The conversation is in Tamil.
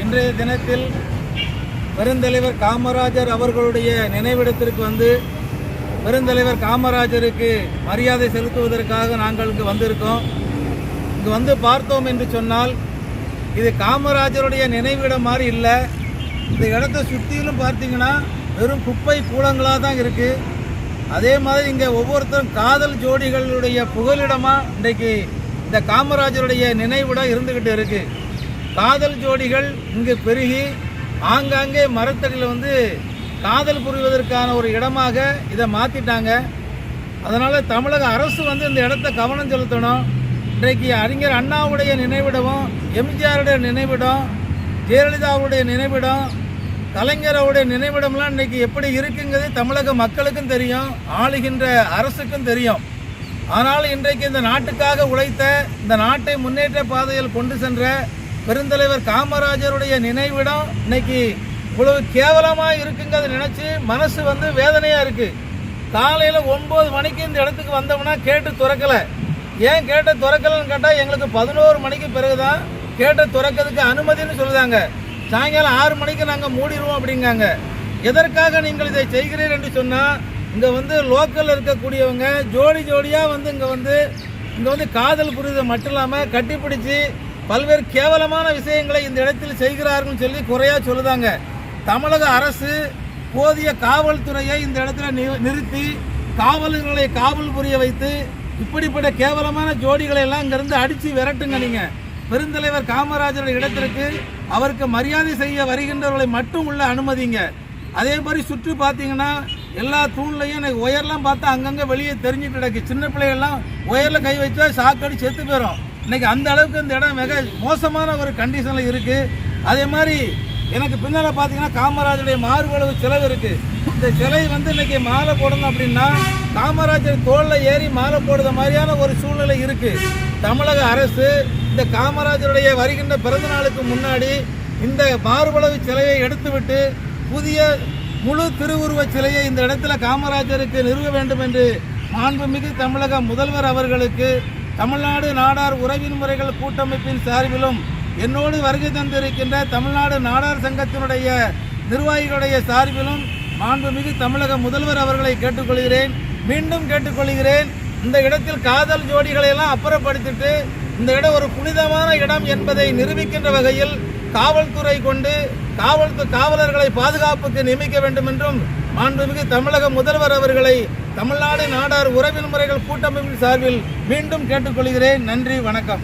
இன்றைய தினத்தில் பெருந்தலைவர் காமராஜர் அவர்களுடைய நினைவிடத்திற்கு வந்து பெருந்தலைவர் காமராஜருக்கு மரியாதை செலுத்துவதற்காக நாங்கள் இங்கு வந்திருக்கோம். இங்கு வந்து பார்த்தோம் என்று சொன்னால் இது காமராஜருடைய நினைவிடம் மாதிரி இல்லை. இந்த இடத்தை சுற்றிலும் பார்த்தீங்கன்னா வெறும் குப்பை கூலங்களாக தான் இருக்குது. அதே மாதிரி இங்கே ஒவ்வொருத்தரும் காதல் ஜோடிகளுடைய புகலிடமாக இன்றைக்கு இந்த காமராஜருடைய நினைவிடம் இருந்துக்கிட்டு இருக்குது. காதல் ஜோடிகள் இங்கு பெருகி ஆங்காங்கே மரத்தடியில் வந்து காதல் புரிவதற்கான ஒரு இடமாக இதை மாற்றிட்டாங்க. அதனால் தமிழக அரசு வந்து இந்த இடத்த கவனம் செலுத்தணும். இன்றைக்கு அறிஞர் அண்ணாவுடைய நினைவிடமும், எம்ஜிஆருடைய நினைவிடம், ஜெயலலிதாவுடைய நினைவிடம், கலைஞருடைய நினைவிடம்லாம் இன்றைக்கி எப்படி இருக்குங்கிறது தமிழக மக்களுக்கும் தெரியும், ஆளுகின்ற அரசுக்கும் தெரியும். ஆனால் இன்றைக்கு இந்த நாட்டுக்காக உழைத்த, இந்த நாட்டை முன்னேற்ற பாதையில் கொண்டு சென்ற பெருந்தலைவர் காமராஜருடைய நினைவிடம் இன்னைக்கு இவ்வளவு கேவலமாக இருக்குங்கிறத நினச்சி மனசு வந்து வேதனையாக இருக்குது. காலையில் 9 மணிக்கு இந்த இடத்துக்கு வந்தோம்னா கேட்டு திறக்கலை. ஏன் கேட்ட திறக்கலைன்னு கேட்டால் எங்களுக்கு 11 மணிக்கு பிறகு தான் கேட்ட திறக்கிறதுக்கு அனுமதினு சொல்லுதாங்க. சாயங்காலம் 6 மணிக்கு நாங்கள் மூடிடுவோம் அப்படிங்காங்க. எதற்காக நீங்கள் இதை செய்கிறீர்கள் என்று சொன்னால், இங்கே வந்து லோக்கலில் இருக்கக்கூடியவங்க ஜோடி ஜோடியாக வந்து இங்கே வந்து காதல் புரிதல் மட்டும் இல்லாமல் கட்டிப்பிடிச்சு பல்வேறு கேவலமான விஷயங்களை இந்த இடத்தில் செய்கிறார்கள் சொல்லி குறையாக சொல்லுதாங்க. தமிழக அரசு போதிய காவல்துறையை இந்த இடத்துல நிறுத்தி காவலர்களை காவல் புரிய வைத்து இப்படிப்பட்ட கேவலமான ஜோடிகளை எல்லாம் இங்கிருந்து அடித்து விரட்டுங்க. நீங்கள் பெருந்தலைவர் காமராஜருடைய இடத்திற்கு அவருக்கு மரியாதை செய்ய வருகின்றவர்களை மட்டும் உள்ள அனுமதிங்க. அதே மாதிரி சுற்றி பார்த்தீங்கன்னா எல்லா தூண்லையும் எனக்கு ஒயர்லாம் பார்த்தா அங்கங்கே வெளியே தெரிஞ்சுட்டு கிடக்கு. சின்ன பிள்ளைகள்லாம் ஒயரில் கை வச்சா சாக்கடி செத்து போயிடும். இன்றைக்கி அந்த அளவுக்கு இந்த இடம் மிக மோசமான ஒரு கண்டிஷனில் இருக்குது. அதே மாதிரி எனக்கு பின்னால் பார்த்தீங்கன்னா காமராஜருடைய மார்பளவு சிலை இருக்குது. இந்த சிலை வந்து இன்றைக்கி மாலை போடணும் அப்படின்னா காமராஜர் தோளில் ஏறி மாலை போடுற மாதிரியான ஒரு சூழ்நிலை இருக்குது. தமிழக அரசு இந்த காமராஜருடைய வருகின்ற பிறந்த நாளுக்கு முன்னாடி இந்த மார்பளவு சிலையை எடுத்துவிட்டு புதிய முழு திருவுருவ சிலையை இந்த இடத்துல காமராஜருக்கு நிறுவ வேண்டும் என்று மாண்புமிகு தமிழக முதல்வர் அவர்களுக்கு தமிழ்நாடு நாடார் உறவின் முறைகள் கூட்டமைப்பின் சார்பிலும் என்னோடு வருகை தந்திருக்கின்ற தமிழ்நாடு நாடார் சங்கத்தினுடைய நிர்வாகிகளுடைய சார்பிலும் மாண்புமிகு தமிழக முதல்வர் அவர்களை கேட்டுக்கொள்கிறேன். மீண்டும் கேட்டுக்கொள்கிறேன், இந்த இடத்தில் காதல் ஜோடிகளை எல்லாம் அப்புறப்படுத்திட்டு இந்த இடம் ஒரு புனிதமான இடம் என்பதை நிரூபிக்கின்ற வகையில் காவல்துறை கொண்டு காவலர்களை பாதுகாப்புக்கு நியமிக்க வேண்டும் என்றும் மாண்புமிகு தமிழக முதல்வர் அவர்களை தமிழ்நாடு நாடார் உறவின் முறைகள் கூட்டமைப்பின் சார்பில் மீண்டும் கேட்டுக்கொள்கிறேன். நன்றி, வணக்கம்.